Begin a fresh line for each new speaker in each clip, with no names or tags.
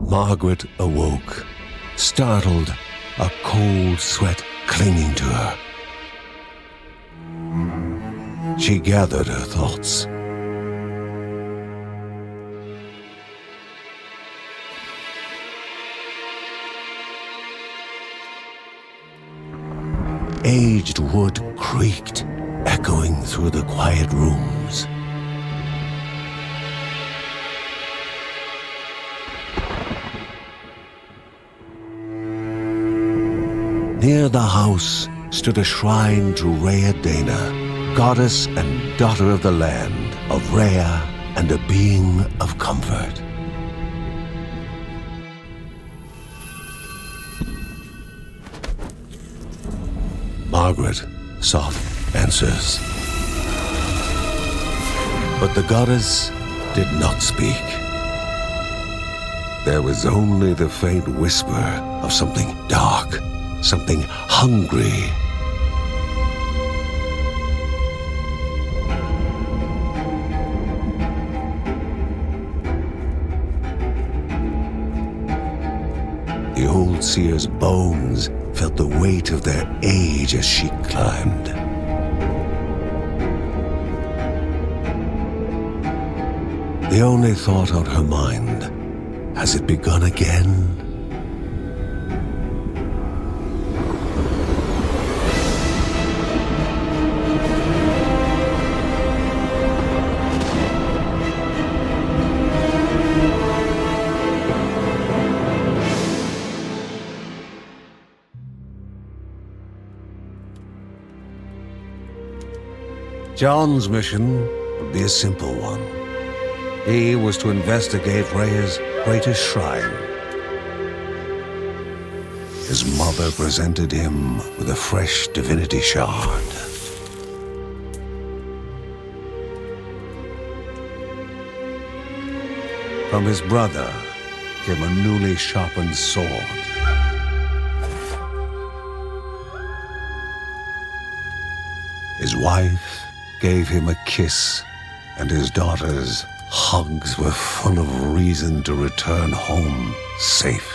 Margaret awoke, startled, a cold sweat clinging to her. She gathered her thoughts. Aged wood creaked, echoing through the quiet rooms. Near the house stood a shrine to Rhea Dana, goddess and daughter of the land, of Rhea and a being of comfort. Margaret sought answers. But the goddess did not speak. There was only the faint whisper of something dark, something hungry. The old seer's bones felt the weight of their age as she climbed. The only thought on her mind, has it begun again? John's mission would be a simple one. He was to investigate Rhea's greatest shrine. His mother presented him with a fresh divinity shard. From his brother came a newly sharpened sword. His wife gave him a kiss, and his daughter's hugs were full of reason to return home safe.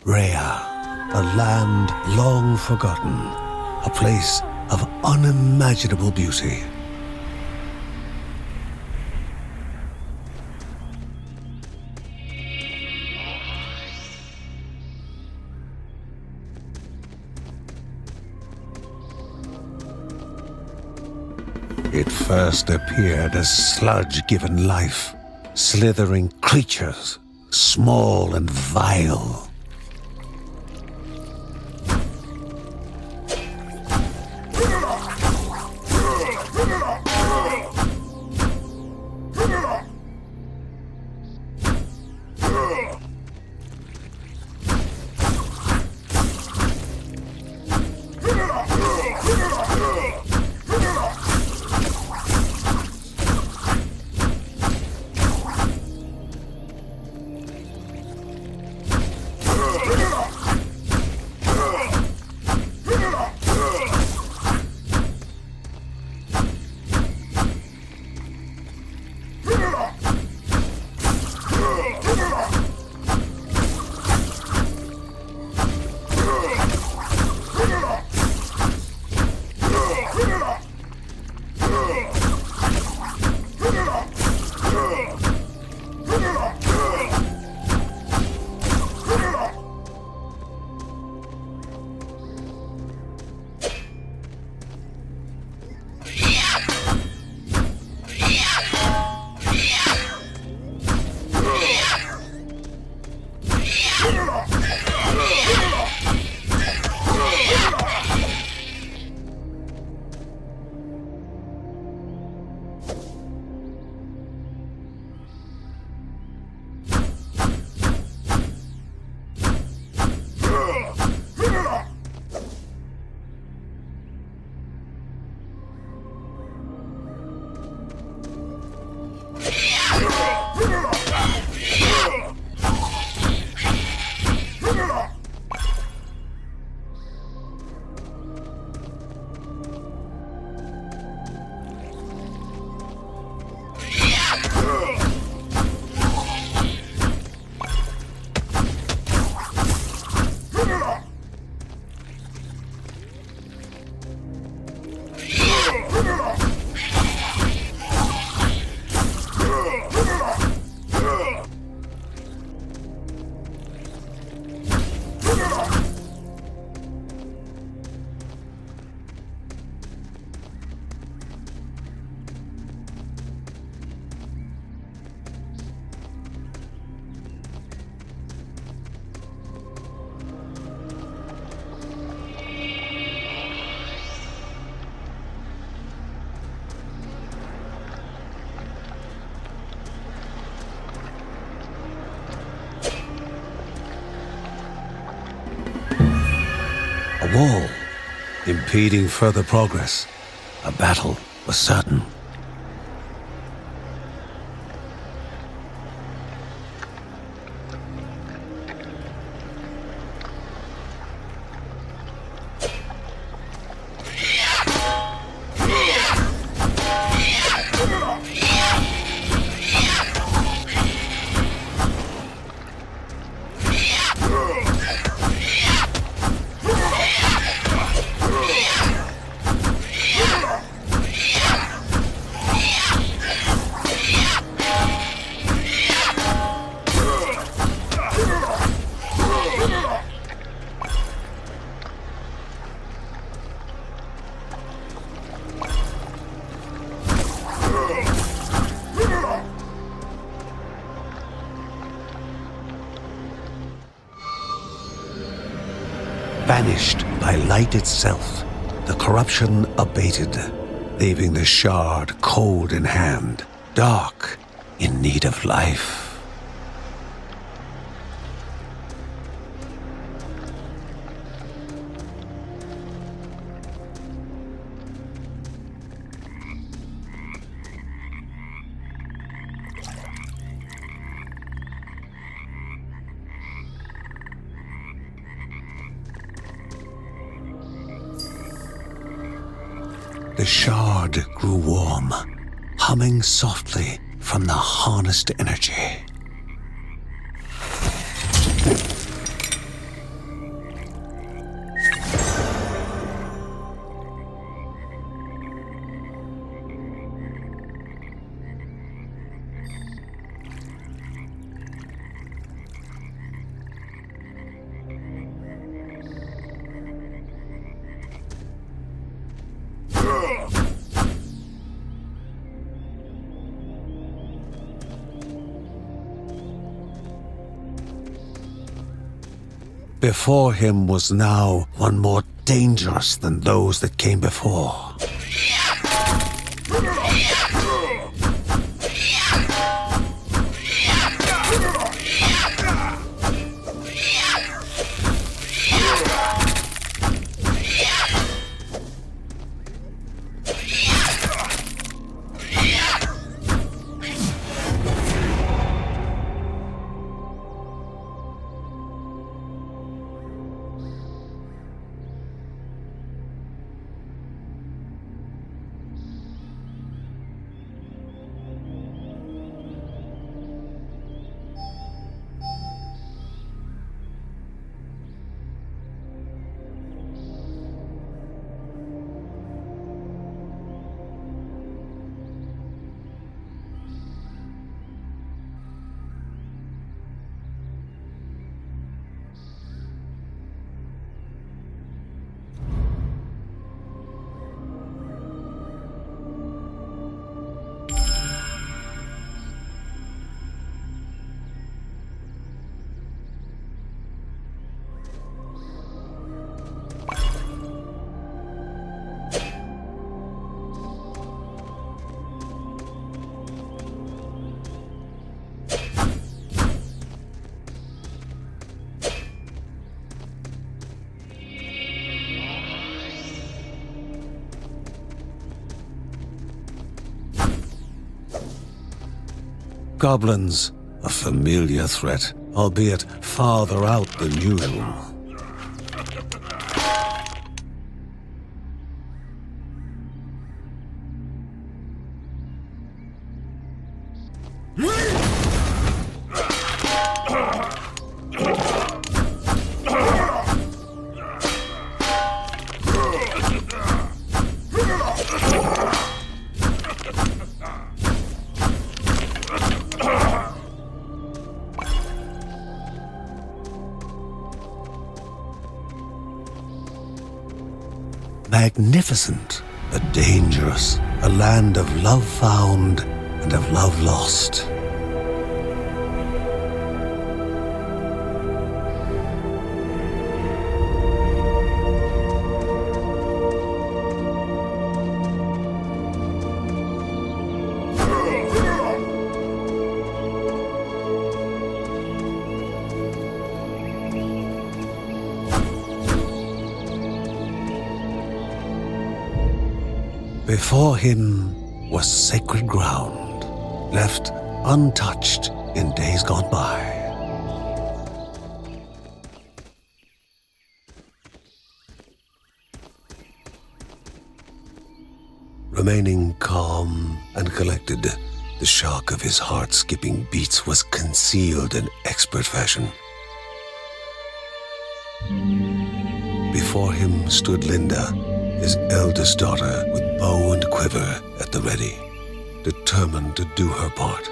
Rhea, a land long forgotten, a place of unimaginable beauty. It first appeared as sludge given life, slithering creatures, small and vile. A wall, impeding further progress. A battle was certain. Vanished by light itself, the corruption abated, leaving the shard cold in hand, dark, in need of life. The shard grew warm, humming softly from the harnessed energy. Before him was now one more dangerous than those that came before. Goblins, a familiar threat, albeit farther out than usual. Magnificent, but dangerous, a land of love found and of love lost. Before him was sacred ground, left untouched in days gone by. Remaining calm and collected, the shock of his heart-skipping beats was concealed in expert fashion. Before him stood Linda, his eldest daughter, with bow and quiver at the ready, determined to do her part.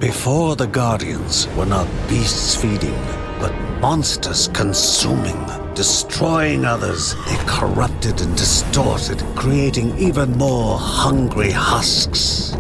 Before the Guardians were not beasts feeding, but monsters consuming, destroying others. They corrupted and distorted, creating even more hungry husks.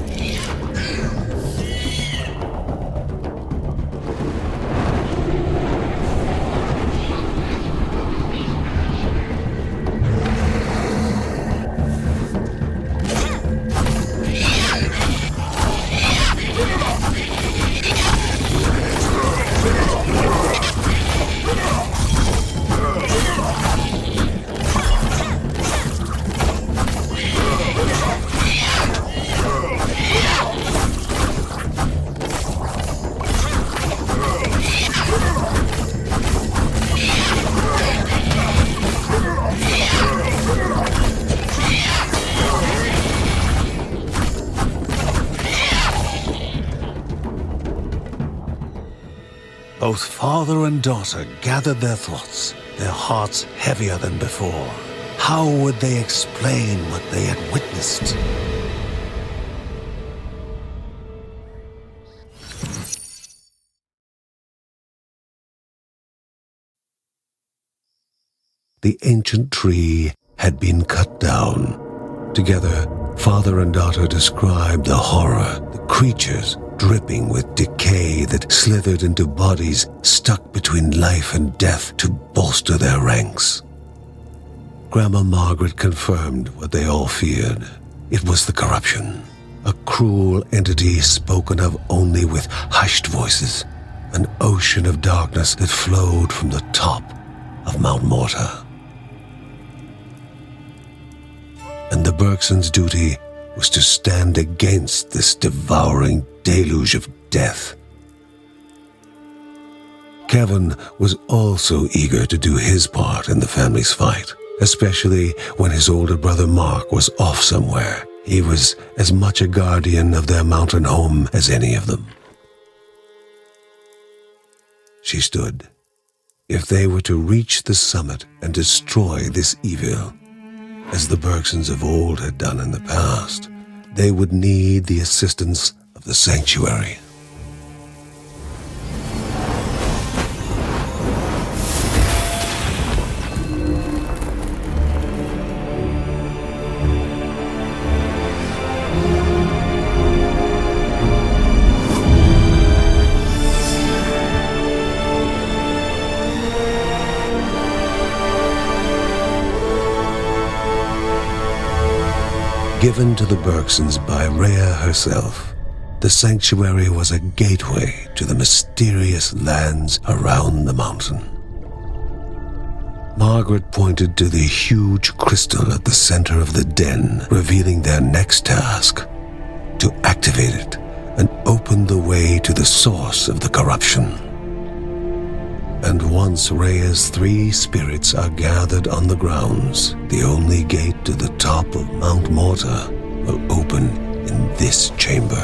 Both father and daughter gathered their thoughts, their hearts heavier than before. How would they explain what they had witnessed? The ancient tree had been cut down. Together, father and daughter described the horror, the creatures dripping with decay that slithered into bodies stuck between life and death to bolster their ranks. Grandma Margaret confirmed what they all feared. It was the corruption, a cruel entity spoken of only with hushed voices, an ocean of darkness that flowed from the top of Mount Morta. And the Bergsons' duty was to stand against this devouring deluge of death. Kevin was also eager to do his part in the family's fight, especially when his older brother Mark was off somewhere. He was as much a guardian of their mountain home as any of them. She stood. If they were to reach the summit and destroy this evil, as the Bergsons of old had done in the past, they would need the assistance of the sanctuary. Given to the Bergsons by Rhea herself, the sanctuary was a gateway to the mysterious lands around the mountain. Margaret pointed to the huge crystal at the center of the den, revealing their next task: to activate it and open the way to the source of the corruption. And once Rhea's 3 spirits are gathered on the grounds, the only gate to the top of Mount Morta will open in this chamber.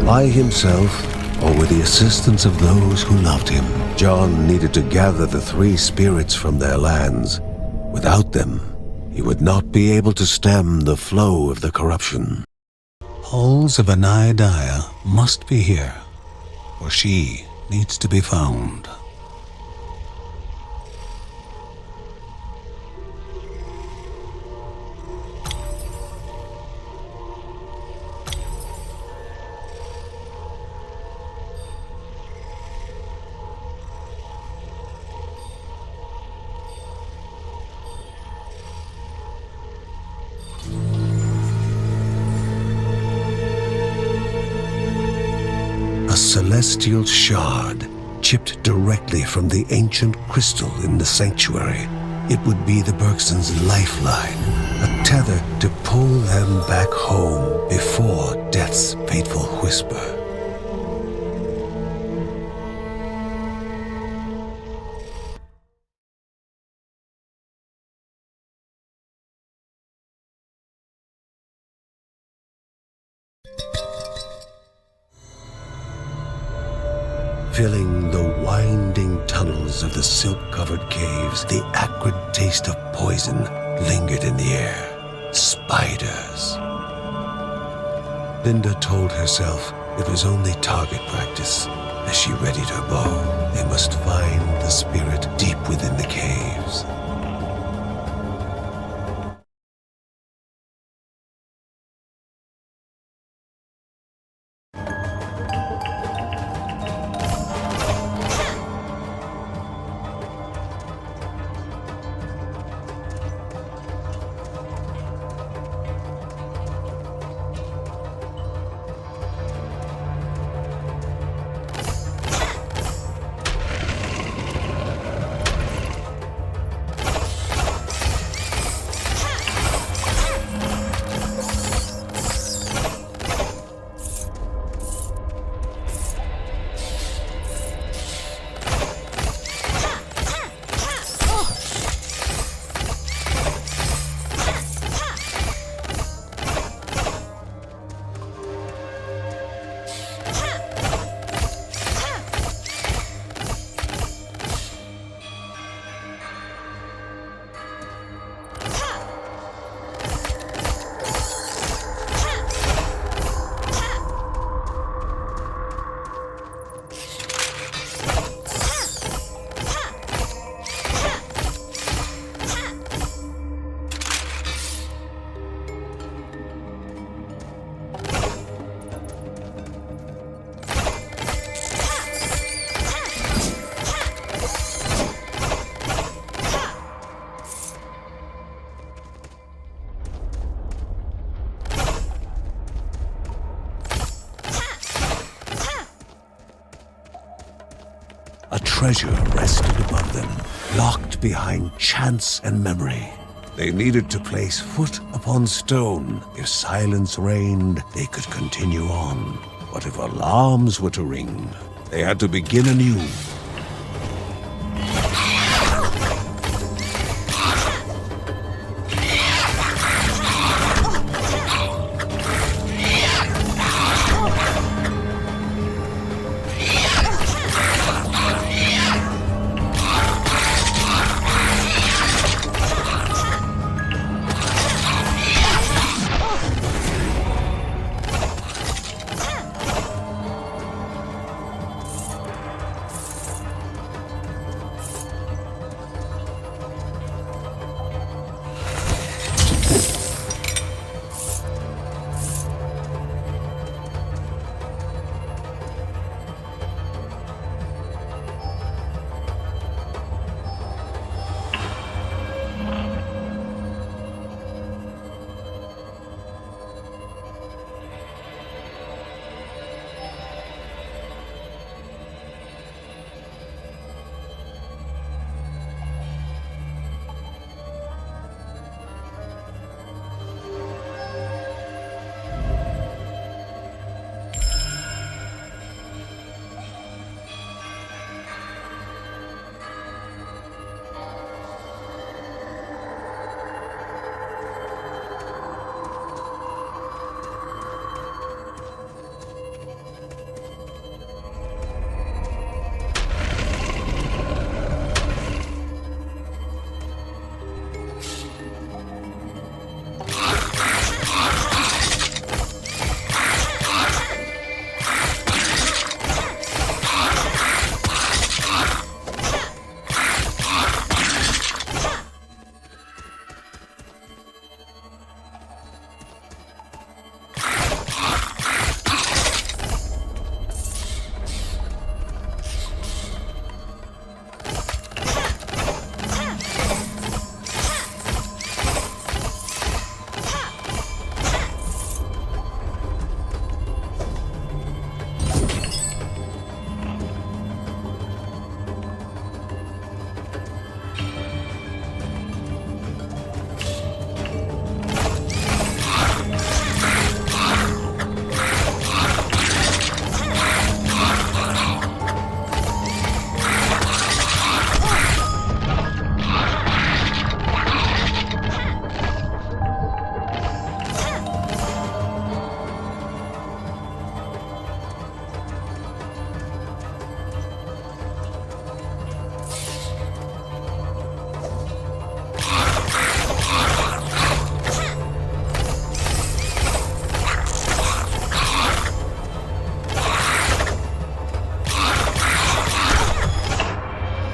By himself, or with the assistance of those who loved him, John needed to gather the 3 spirits from their lands. Without them, he would not be able to stem the flow of the corruption. Halls of Anaidiah must be here, for she needs to be found. Celestial shard chipped directly from the ancient crystal in the sanctuary. It would be the Bergsons' lifeline, a tether to pull them back home before death's fateful whisper. Filling the winding tunnels of the silk-covered caves, the acrid taste of poison lingered in the air. Spiders. Linda told herself it was only target practice. As she readied her bow, they must find the spirit deep within the caves. A treasure rested above them, locked behind chance and memory. They needed to place foot upon stone. If silence reigned, they could continue on. But if alarms were to ring, they had to begin anew.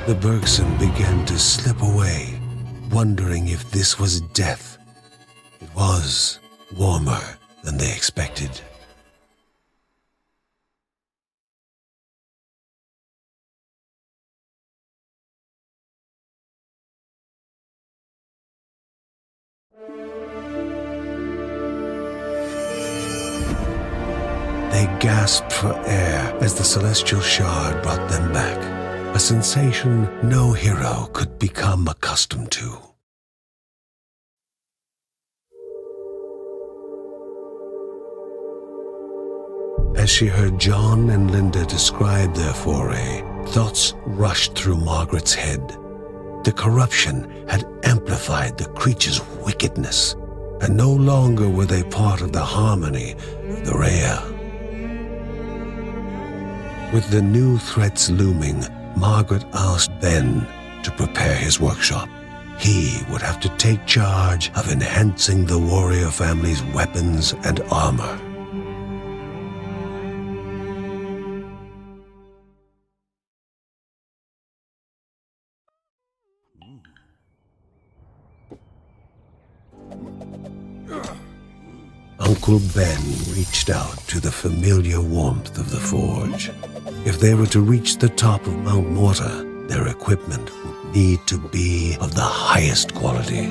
The Bergson began to slip away, wondering if this was death. It was warmer than they expected. They gasped for air as the celestial shard brought them back, a sensation no hero could become accustomed to. As she heard John and Linda describe their foray, thoughts rushed through Margaret's head. The corruption had amplified the creature's wickedness, and no longer were they part of the harmony of the Rhea. With the new threats looming, Margaret asked Ben to prepare his workshop. He would have to take charge of enhancing the warrior family's weapons and armor. Uncle Ben reached out to the familiar warmth of the forge. If they were to reach the top of Mount Morta, their equipment would need to be of the highest quality.